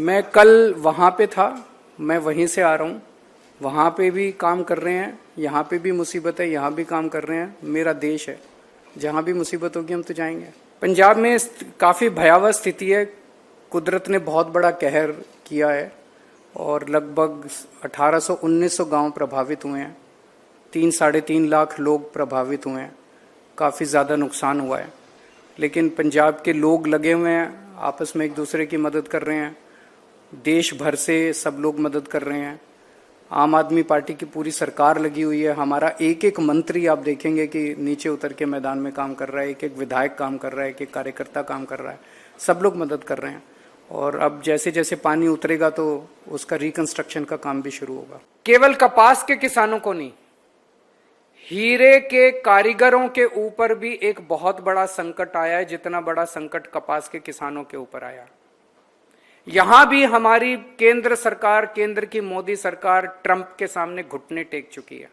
मैं कल वहाँ पे था, मैं वहीं से आ रहा हूँ। वहाँ पे भी काम कर रहे हैं, यहाँ पे भी मुसीबत है, यहाँ भी काम कर रहे हैं। मेरा देश है, जहाँ भी मुसीबत होगी हम तो जाएंगे। पंजाब में काफ़ी भयावह स्थिति है। कुदरत ने बहुत बड़ा कहर किया है और लगभग 1800-1900 गांव प्रभावित हुए हैं। 3-3.5 लाख लोग प्रभावित हुए हैं। काफ़ी ज़्यादा नुकसान हुआ है, लेकिन पंजाब के लोग लगे हुए हैं, आपस में एक दूसरे की मदद कर रहे हैं। देश भर से सब लोग मदद कर रहे हैं। आम आदमी पार्टी की पूरी सरकार लगी हुई है। हमारा एक एक मंत्री आप देखेंगे कि नीचे उतर के मैदान में काम कर रहा है, एक एक विधायक काम कर रहा है, एक एक कार्यकर्ता काम कर रहा है। सब लोग मदद कर रहे हैं और अब जैसे जैसे पानी उतरेगा तो उसका रिकंस्ट्रक्शन का काम भी शुरू होगा। केवल कपास के किसानों को नहीं, हीरे के कारीगरों के ऊपर भी एक बहुत बड़ा संकट आया है, जितना बड़ा संकट कपास के किसानों के ऊपर आया। यहां भी हमारी केंद्र सरकार, केंद्र की मोदी सरकार ट्रंप के सामने घुटने टेक चुकी है।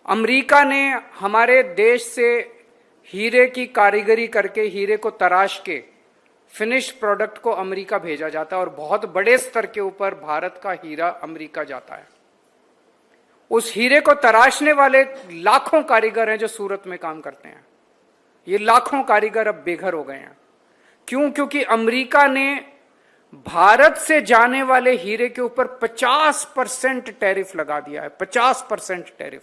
अमेरिका ने हमारे देश से हीरे की कारीगरी करके, हीरे को तराश के फिनिश्ड प्रोडक्ट को अमेरिका भेजा जाता है और बहुत बड़े स्तर के ऊपर भारत का हीरा अमेरिका जाता है। उस हीरे को तराशने वाले लाखों कारीगर हैं जो सूरत में काम करते हैं। ये लाखों कारीगर अब बेघर हो गए हैं। क्यों? क्योंकि अमेरिका ने भारत से जाने वाले हीरे के ऊपर 50% टैरिफ लगा दिया है। 50% टैरिफ।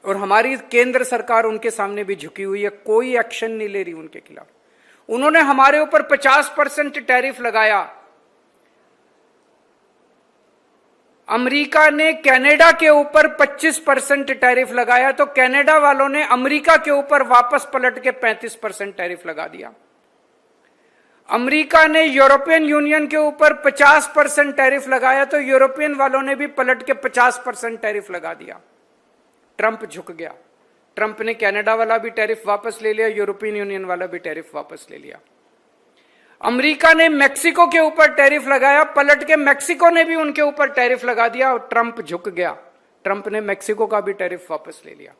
और हमारी केंद्र सरकार उनके सामने भी झुकी हुई है, कोई एक्शन नहीं ले रही उनके खिलाफ। उन्होंने हमारे ऊपर 50% टैरिफ लगाया। अमेरिका ने कनाडा के ऊपर 25% टैरिफ लगाया, तो कनाडा वालों ने अमेरिका के ऊपर वापस पलट के 35% टैरिफ लगा दिया। अमेरिका ने यूरोपियन यूनियन के ऊपर 50% टैरिफ लगाया, तो यूरोपियन वालों ने भी पलट के 50% टैरिफ लगा दिया। ट्रंप झुक गया। ट्रंप ने कनाडा वाला भी टैरिफ वापस ले लिया, यूरोपियन यूनियन वाला भी टैरिफ वापस ले लिया। अमेरिका ने मेक्सिको के ऊपर टैरिफ लगाया, पलट के मेक्सिको ने भी उनके ऊपर टैरिफ लगा दिया और ट्रंप झुक गया। ट्रंप ने मेक्सिको का भी टैरिफ वापस ले लिया।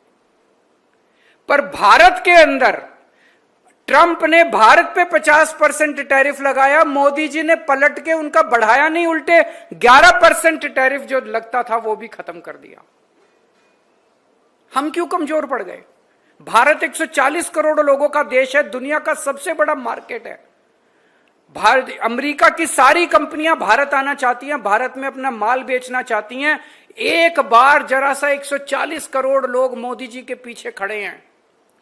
पर भारत के अंदर ट्रंप ने भारत पे 50% टैरिफ लगाया, मोदी जी ने पलट के उनका बढ़ाया नहीं, उल्टे 11% टैरिफ जो लगता था वो भी खत्म कर दिया। हम क्यों कमजोर पड़ गए? भारत 140 करोड़ लोगों का देश है, दुनिया का सबसे बड़ा मार्केट है। भारत, अमेरिका की सारी कंपनियां भारत आना चाहती हैं, भारत में अपना माल बेचना चाहती हैं। एक बार जरा सा 140 करोड़ लोग मोदी जी के पीछे खड़े हैं।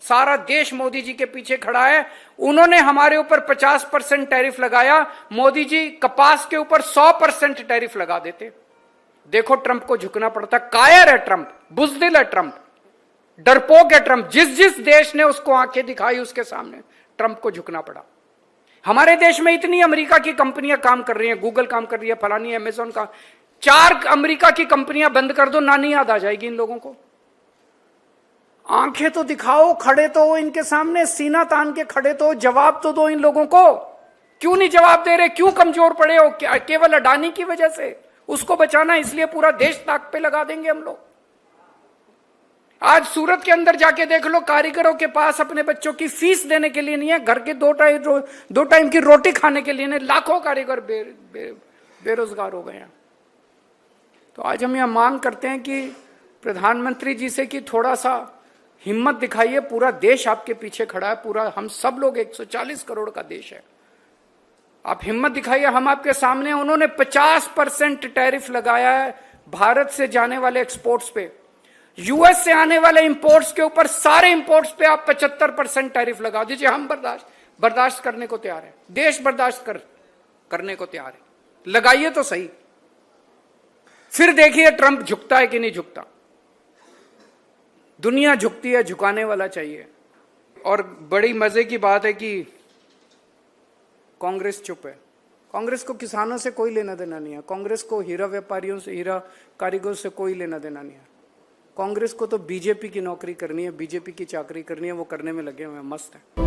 सारा देश मोदी जी के पीछे खड़ा है। उन्होंने हमारे ऊपर 50% टैरिफ लगाया। मोदी जी कपास के ऊपर 100% टैरिफ लगा देते। देखो ट्रंप को झुकना पड़ता। कायर है ट्रंप, बुज़दिल है ट्रंप, डरपोक है ट्रंप। जिस जिस देश ने उसको आंखें दिखाई उसके सामने ट्रंप को झुकना पड़ा। हमारे देश में इतनी अमेरिका की कंपनियां काम कर रही हैं, गूगल काम कर रही है, फलानी अमेज़न का। 4 अमेरिका की कंपनियां बंद कर दो, नानी याद आ जाएगी इन लोगों को। आंखें तो दिखाओ, खड़े तो हो इनके सामने, सीना तान के खड़े तो हो, जवाब तो दो इन लोगों को। क्यों नहीं जवाब दे रहे? क्यों कमजोर पड़े हो? केवल अडानी की वजह से? उसको बचाना इसलिए पूरा देश ताक पे लगा देंगे हम लोग। आज सूरत के अंदर जाके देख लो, कारीगरों के पास अपने बच्चों की फीस देने के लिए नहीं है, घर के 2 टाइम की रोटी खाने के लिए नहीं। लाखों कारीगर बेरोजगार हो गए हैं। तो आज हम यह मांग करते हैं कि प्रधानमंत्री जी से कि थोड़ा सा हिम्मत दिखाइए। पूरा देश आपके पीछे खड़ा है, पूरा हम सब लोग 140 करोड़ का देश है। आप हिम्मत दिखाइए, हम आपके सामने। उन्होंने 50% टैरिफ लगाया है भारत से जाने वाले एक्सपोर्ट्स पे। यूएस से आने वाले इंपोर्ट्स के ऊपर, सारे इंपोर्ट्स पे आप 75% टैरिफ लगा दीजिए। हम बर्दाश्त करने को तैयार है। देश बर्दाश्त करने को तैयार है। लगाइए तो सही, फिर देखिए ट्रंप झुकता है कि नहीं झुकता। दुनिया झुकती है, झुकाने वाला चाहिए। और बड़ी मजे की बात है कि कांग्रेस चुप है। कांग्रेस को किसानों से कोई लेना देना नहीं है। कांग्रेस को हीरा व्यापारियों से, हीरा कारीगरों से कोई लेना देना नहीं है। कांग्रेस को तो बीजेपी की नौकरी करनी है, बीजेपी की चाकरी करनी है, वो करने में लगे हुए हैं, मस्त है।